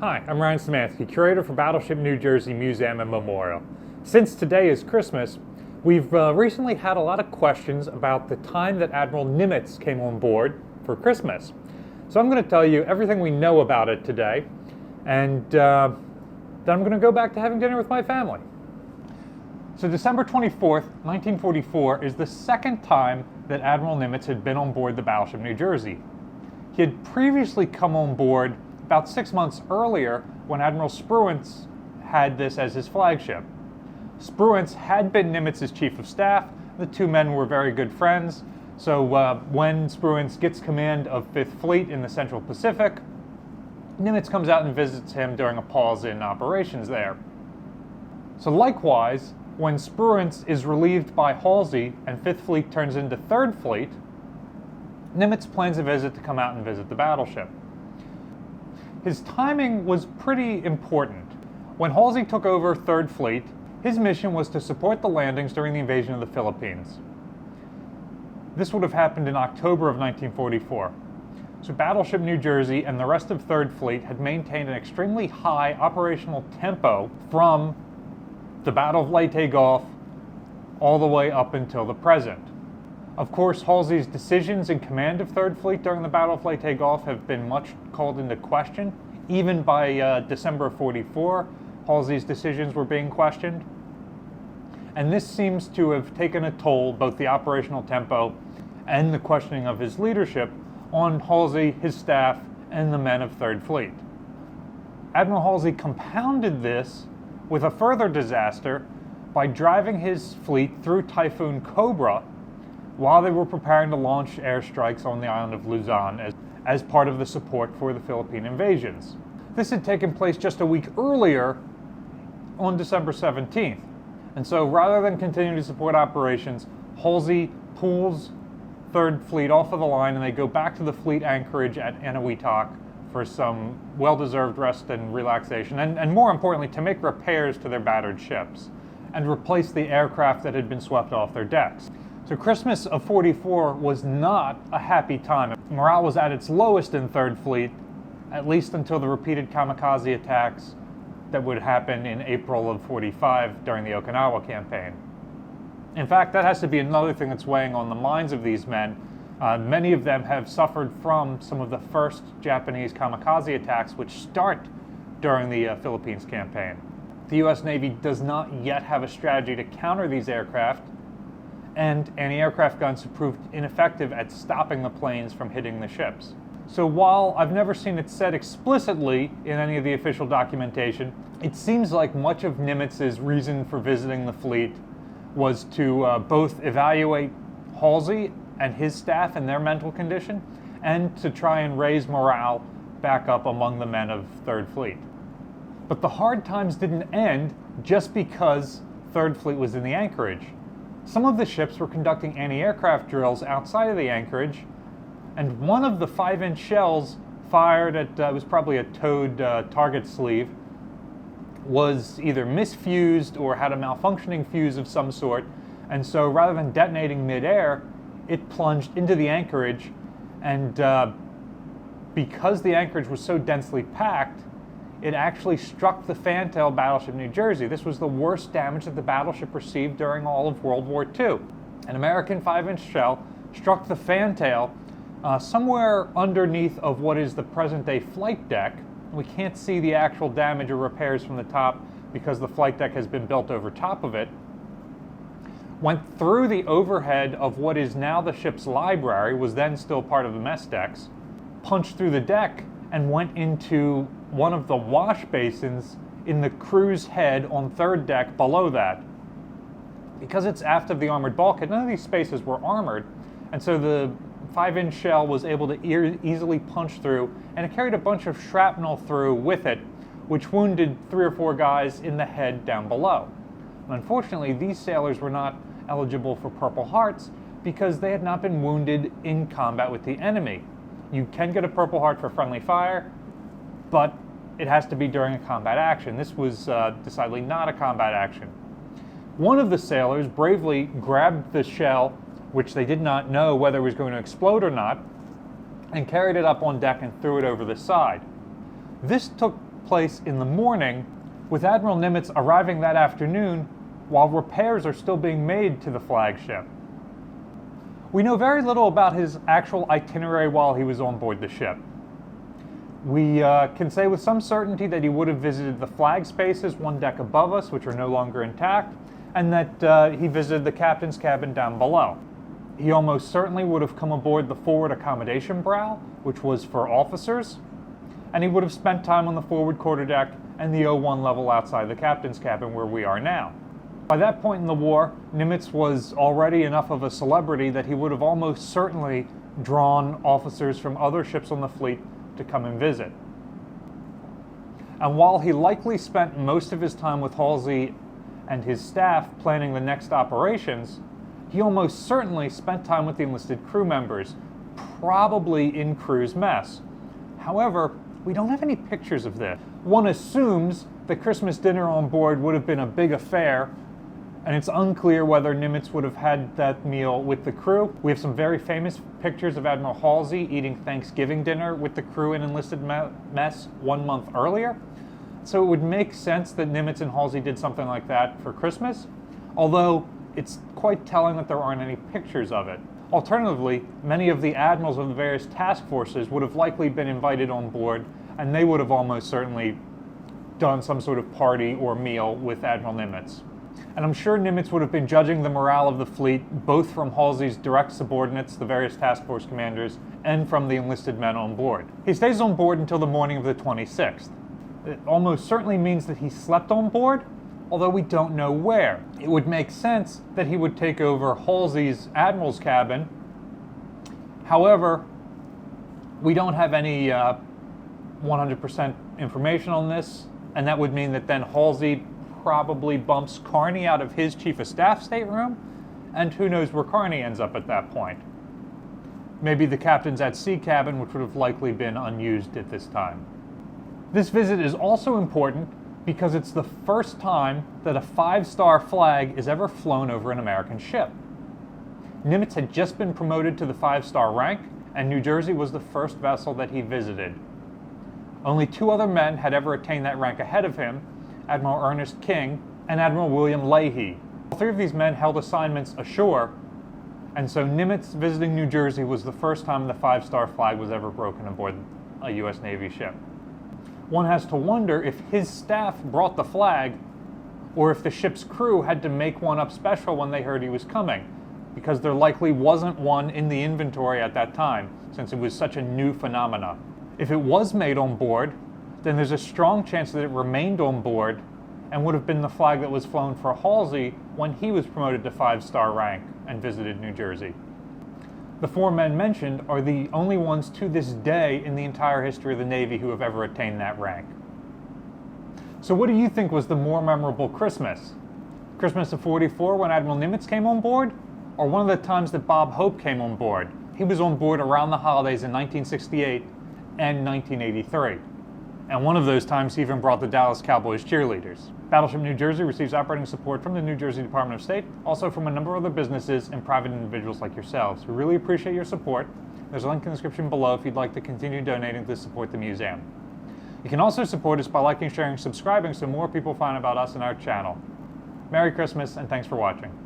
Hi, I'm Ryan Szymanski, curator for Battleship New Jersey Museum and Memorial. Since today is Christmas, we've recently had a lot of questions about the time that Admiral Nimitz came on board for Christmas. So I'm going to tell you everything we know about it today, and then I'm going to go back to having dinner with my family. So December 24th, 1944 is the second time that Admiral Nimitz had been on board the Battleship New Jersey. He had previously come on board about 6 months earlier when Admiral Spruance had this as his flagship. Spruance had been Nimitz's chief of staff. The two men were very good friends. So when Spruance gets command of 5th Fleet in the Central Pacific, Nimitz comes out and visits him during a pause in operations there. So likewise, when Spruance is relieved by Halsey and 5th Fleet turns into 3rd Fleet, Nimitz plans a visit to come out and visit the battleship. His timing was pretty important. When Halsey took over 3rd Fleet, his mission was to support the landings during the invasion of the Philippines. This would have happened in October of 1944. So Battleship New Jersey and the rest of 3rd Fleet had maintained an extremely high operational tempo from the Battle of Leyte Gulf all the way up until the present. Of course, Halsey's decisions in command of 3rd Fleet during the Battle of Leyte Gulf have been much called into question. Even by December of 44, Halsey's decisions were being questioned. And this seems to have taken a toll, both the operational tempo and the questioning of his leadership, on Halsey, his staff, and the men of 3rd Fleet. Admiral Halsey compounded this with a further disaster by driving his fleet through Typhoon Cobra while they were preparing to launch airstrikes on the island of Luzon as part of the support for the Philippine invasions. This had taken place just a week earlier on December 17th. And so rather than continue to support operations, Halsey pulls 3rd Fleet off of the line and they go back to the fleet anchorage at Eniwetok for some well-deserved rest and relaxation, and more importantly, to make repairs to their battered ships and replace the aircraft that had been swept off their decks. So Christmas of 44 was not a happy time. Morale was at its lowest in 3rd Fleet, at least until the repeated kamikaze attacks that would happen in April of 45 during the Okinawa campaign. In fact, that has to be another thing that's weighing on the minds of these men. Many of them have suffered from some of the first Japanese kamikaze attacks which start during the Philippines campaign. The US Navy does not yet have a strategy to counter these aircraft, and anti-aircraft guns have proved ineffective at stopping the planes from hitting the ships. So while I've never seen it said explicitly in any of the official documentation, it seems like much of Nimitz's reason for visiting the fleet was to both evaluate Halsey and his staff and their mental condition, and to try and raise morale back up among the men of 3rd Fleet. But the hard times didn't end just because 3rd Fleet was in the anchorage. Some of the ships were conducting anti-aircraft drills outside of the anchorage, and one of the 5-inch shells fired at, it was probably a towed target sleeve, was either misfused or had a malfunctioning fuse of some sort, and so rather than detonating mid-air, it plunged into the anchorage, and because the anchorage was so densely packed, it actually struck the fantail Battleship New Jersey. This was the worst damage that the battleship received during all of World War II. An American 5-inch shell struck the fantail somewhere underneath of what is the present-day flight deck. We can't see the actual damage or repairs from the top because the flight deck has been built over top of it. Went through the overhead of what is now the ship's library, was then still part of the mess decks, punched through the deck, and went into one of the wash basins in the crew's head on 3rd deck below that. Because it's aft of the armored bulkhead, none of these spaces were armored, and so the 5-inch shell was able to easily punch through, and it carried a bunch of shrapnel through with it, which wounded 3 or 4 guys in the head down below. And unfortunately, these sailors were not eligible for Purple Hearts because they had not been wounded in combat with the enemy. You can get a Purple Heart for friendly fire, but it has to be during a combat action. This was decidedly not a combat action. One of the sailors bravely grabbed the shell, which they did not know whether it was going to explode or not, and carried it up on deck and threw it over the side. This took place in the morning, with Admiral Nimitz arriving that afternoon while repairs are still being made to the flagship. We know very little about his actual itinerary while he was on board the ship. We can say with some certainty that he would have visited the flag spaces one deck above us, which are no longer intact, and that he visited the captain's cabin down below. He almost certainly would have come aboard the forward accommodation brow, which was for officers, and he would have spent time on the forward quarterdeck and the O1 level outside the captain's cabin where we are now. By that point in the war, Nimitz was already enough of a celebrity that he would have almost certainly drawn officers from other ships on the fleet to come and visit. And while he likely spent most of his time with Halsey and his staff planning the next operations, he almost certainly spent time with the enlisted crew members, probably in crew's mess. However, we don't have any pictures of this. One assumes the Christmas dinner on board would have been a big affair, and it's unclear whether Nimitz would have had that meal with the crew. We have some very famous pictures of Admiral Halsey eating Thanksgiving dinner with the crew in enlisted mess 1 month earlier. So it would make sense that Nimitz and Halsey did something like that for Christmas, although it's quite telling that there aren't any pictures of it. Alternatively, many of the admirals of the various task forces would have likely been invited on board, and they would have almost certainly done some sort of party or meal with Admiral Nimitz. And I'm sure Nimitz would have been judging the morale of the fleet, both from Halsey's direct subordinates, the various task force commanders, and from the enlisted men on board. He stays on board until the morning of the 26th. It almost certainly means that he slept on board, although we don't know where. It would make sense that he would take over Halsey's admiral's cabin. However, we don't have any 100% information on this, and that would mean that then Halsey probably bumps Carney out of his chief of staff stateroom, and who knows where Carney ends up at that point. Maybe the captain's at sea cabin, which would have likely been unused at this time. This visit is also important because it's the first time that a 5-star flag is ever flown over an American ship. Nimitz had just been promoted to the 5-star rank, and New Jersey was the first vessel that he visited. Only 2 other men had ever attained that rank ahead of him, Admiral Ernest King and Admiral William Leahy. All 3 of these men held assignments ashore, and so Nimitz visiting New Jersey was the first time the 5-star flag was ever broken aboard a U.S. Navy ship. One has to wonder if his staff brought the flag, or if the ship's crew had to make one up special when they heard he was coming, because there likely wasn't one in the inventory at that time, since it was such a new phenomena. If it was made on board, then there's a strong chance that it remained on board and would have been the flag that was flown for Halsey when he was promoted to 5-star rank and visited New Jersey. The 4 men mentioned are the only ones to this day in the entire history of the Navy who have ever attained that rank. So what do you think was the more memorable Christmas? Christmas of '44 when Admiral Nimitz came on board? Or one of the times that Bob Hope came on board? He was on board around the holidays in 1968 and 1983. And one of those times he even brought the Dallas Cowboys cheerleaders. Battleship New Jersey receives operating support from the New Jersey Department of State, also from a number of other businesses and private individuals like yourselves. We really appreciate your support. There's a link in the description below if you'd like to continue donating to support the museum. You can also support us by liking, sharing, subscribing so more people find about us and our channel. Merry Christmas, and thanks for watching.